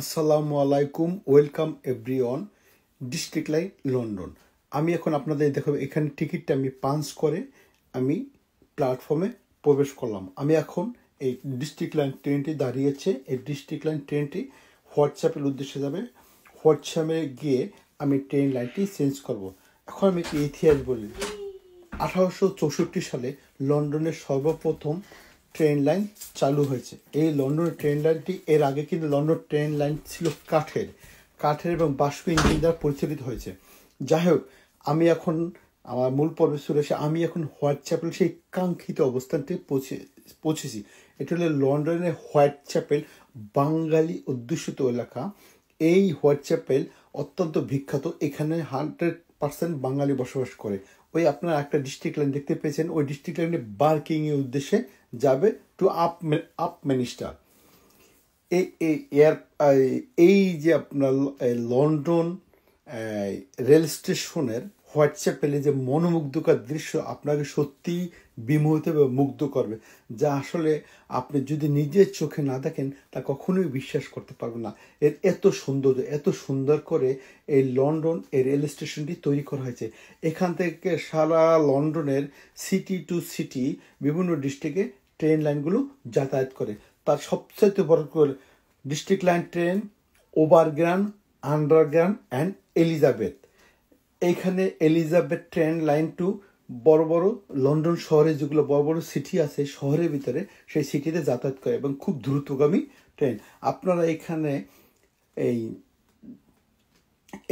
আসসালামু আলাইকুম, welcome everyone. District line London. আমি এখন আপনাদের দেখাবো এখানে টিকিটটা আমি পাঞ্চ করে আমি প্ল্যাটফর্মে প্রবেশ করলাম। আমি এখন এই ডিস্ট্রিক্ট লাইন ট্রেনটি দাঁড়িয়েছে। এই ডিস্ট্রিক্ট লাইন ট্রেনটি হোয়াটসঅ্যাপের উদ্দেশ্যে যাবে। হোয়াটসঅ্যাপে গিয়ে আমি ট্রেন লাইনটি চেঞ্জ করব। এখন আমি একটি ইতিহাস বলি। 1864 সালে লন্ডনের সর্বপ্রথম ট্রেন লাইন চালু হয়েছে। এই লন্ডনের ট্রেন লাইনটি এর আগে কিন্তু লন্ডন ট্রেন লাইন ছিল কাঠের এবং বাষ্প ইঞ্জিন দ্বারা পরিচালিত হয়েছে। যাই হোক, আমি এখন আমার মূল পর্বে চলে এসে আমি এখন হোয়াইটচ্যাপেল সেই কাঙ্ক্ষিত অবস্থানটি পৌঁছেছি। এটা হলো লন্ডনের হোয়াইটচ্যাপেল, বাঙালি অধ্যুষিত এলাকা। এই হোয়াইটচ্যাপেল অত্যন্ত বিখ্যাত। এখানে 100% বাঙালি বসবাস করে। ওই আপনারা একটা ডিস্ট্রিক্ট লাইন দেখতে পেয়েছেন, ওই ডিস্ট্রিক্ট লাইনে বার্কিংয়ের উদ্দেশ্যে যাবে টু আপমিনিস্টার। এই যে আপনার লন্ডন রেল স্টেশনের হোয়াইটচ্যাপেলে যে মনোমুগ্ধকর দৃশ্য আপনাকে সত্যিই বিমোহিত এবং মুগ্ধ করবে, যা আসলে আপনি যদি নিজের চোখে না দেখেন তা কখনোই বিশ্বাস করতে পারবেন না। এর এত সুন্দর করে এই লন্ডন এই রেল স্টেশনটি তৈরি করা হয়েছে। এখান থেকে সারা লন্ডনের সিটি টু সিটি বিভিন্ন ডিস্ট্রিক্টে ট্রেন লাইনগুলো যাতায়াত করে। তার সবচেয়ে বড় করে district line train, overground, underground and Elizabeth. এইখানে এলিজাবেথ ট্রেন লাইন টু বড় বড় লন্ডন শহরে যেগুলো বড় বড় সিটি আছে শহরের ভিতরে, সেই সিটিতে যাতায়াত করে এবং খুব দ্রুতগামী ট্রেন। আপনারা এখানে এই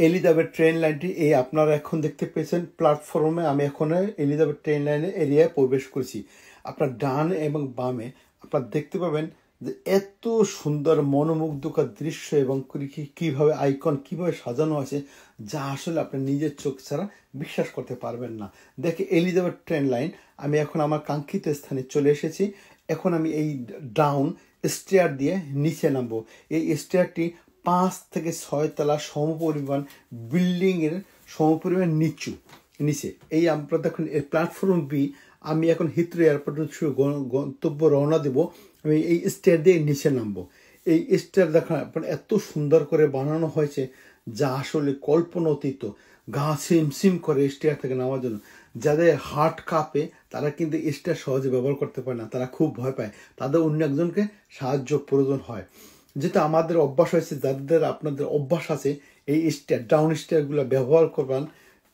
এলিজাবেথ ট্রেন লাইনটি আপনারা এখন দেখতে পেয়েছেন প্ল্যাটফর্মে। আমি এখন এলিজাবেথ ট্রেন লাইনের এরিয়ায় প্রবেশ করছি। আপনার ডান এবং বামে আপনারা দেখতে পাবেন যে এত সুন্দর মনোমুগ্ধকর দৃশ্য এবং কীভাবে আইকন কীভাবে সাজানো আছে, যা আসলে আপনি নিজের চোখ ছাড়া বিশ্বাস করতে পারবেন না। দেখে এলিজাবেথ ট্রেন লাইন আমি এখন আমার কাঙ্ক্ষিত স্থানে চলে এসেছি। এখন আমি এই ডাউন স্টেয়ার দিয়ে নিচে নামবো। এই স্টেয়ারটি 5 থেকে 6 তলা সমপরিমাণ বিল্ডিংয়ের সমপরিমাণ নিচে। এই আমরা দেখুন এই প্ল্যাটফর্ম বি। আমি এখন হিথ্রো এয়ারপোর্টের গন্তব্য রওনা দেব। আমি এই স্টেয়ার দিয়ে নিচে নামবো। এই স্টেয়ার দেখেন আপনার এত সুন্দর করে বানানো হয়েছে, যা আসলে কল্পনাতীত। গা সিম করে স্টেয়ার থেকে নামার জন্য। যাদের হার্ট কাঁপে তারা কিন্তু স্টেয়ার সহজে ব্যবহার করতে পারে না, তারা খুব ভয় পায়, তাদের অন্য একজনকে সাহায্য প্রয়োজন হয়। যেটা আমাদের অভ্যাস হয়েছে, যাদের আপনাদের অভ্যাস আছে এই স্টেয়ার ডাউন স্টেয়ারগুলো ব্যবহার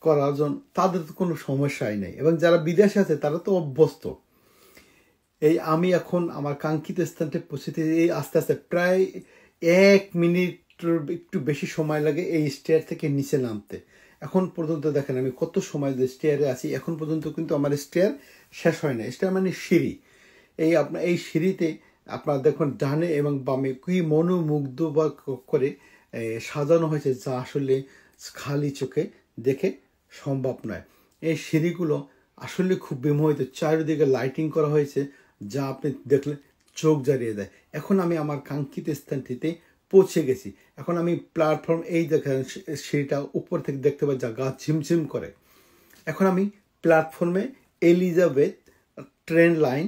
করার জন্য, তাদের তো কোনো সমস্যাই নেই। এবং যারা বিদেশে আছে তারা তো অভ্যস্ত। এই আমি এখন আমার কাঙ্ক্ষিত স্থানটি পৌঁছতে এই আস্তে আস্তে প্রায় 1 মিনিটের একটু বেশি সময় লাগে এই স্টেয়ার থেকে নিচে নামতে। এখন পর্যন্ত দেখেন আমি কত সময় স্টেয়ারে আছি, এখন পর্যন্ত কিন্তু আমার স্টেয়ার শেষ হয় না। স্টেয়ার মানে সিঁড়ি। এই সিঁড়িতে আপনারা দেখুন ডানে এবং বামে কি মনোমুগ্ধ বা করে সাজানো হয়েছে, যা আসলে খালি চোখে দেখে সম্ভব নয়। এই সিঁড়িগুলো আসলে খুব বিমোহিত। চারিদিকে লাইটিং করা হয়েছে, যা আপনি দেখলে চোখ জ্বালিয়ে দেয়। এখন আমি আমার কাঙ্ক্ষিত স্থানটিতে পৌঁছে গেছি। এখন আমি প্ল্যাটফর্ম এই দেখেন সিঁড়িটা উপর থেকে দেখতে পাই, যা গা ঝিমঝিম করে। এখন আমি প্ল্যাটফর্মে Elizabeth train line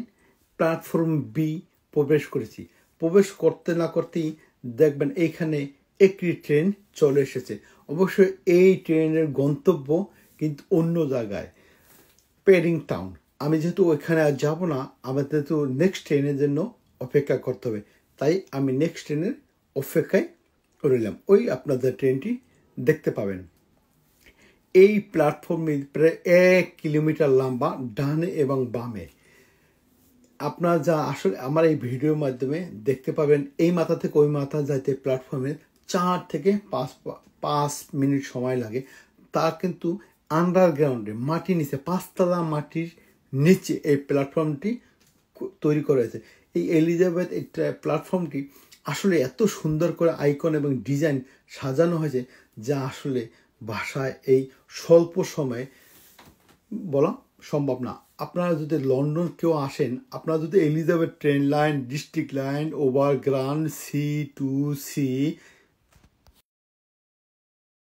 platform B প্রবেশ করেছি। প্রবেশ করতে না করতেই দেখবেন এইখানে একটি ট্রেন চলে এসেছে। অবশ্যই এই ট্রেনের গন্তব্য কিন্তু অন্য জায়গায়, পেডিংটাউন। আমি যেহেতু ওইখানে আর যাবো না, আমাদের তো নেক্সট ট্রেনের জন্য অপেক্ষা করতে হবে, তাই আমি নেক্সট ট্রেনের অপেক্ষায় রইলাম। ওই আপনাদের ট্রেনটি দেখতে পাবেন। এই প্ল্যাটফর্মে প্রায় 1 কিলোমিটার লম্বা ডানে এবং বামে। আপনারা যা আসলে আমার এই ভিডিওর মাধ্যমে দেখতে পাবেন, এই মাথা থেকে ওই মাথা যাইতে প্ল্যাটফর্মে 4 থেকে 5 মিনিট সময় লাগে। তা কিন্তু আন্ডারগ্রাউন্ডে মাটির নিচে 5 তলা মাটির নিচে এই প্ল্যাটফর্মটি তৈরি করা হয়েছে। এই এলিজাবেথ এই প্ল্যাটফর্মটি আসলে এত সুন্দর করে আইকন এবং ডিজাইন সাজানো হয়েছে, যা আসলে ভাষায় এই স্বল্প সময়ে বলা সম্ভব না। আপনারা যদি লন্ডন কেউ আসেন, আপনারা যদি Elizabeth train line, district line, overground, C to C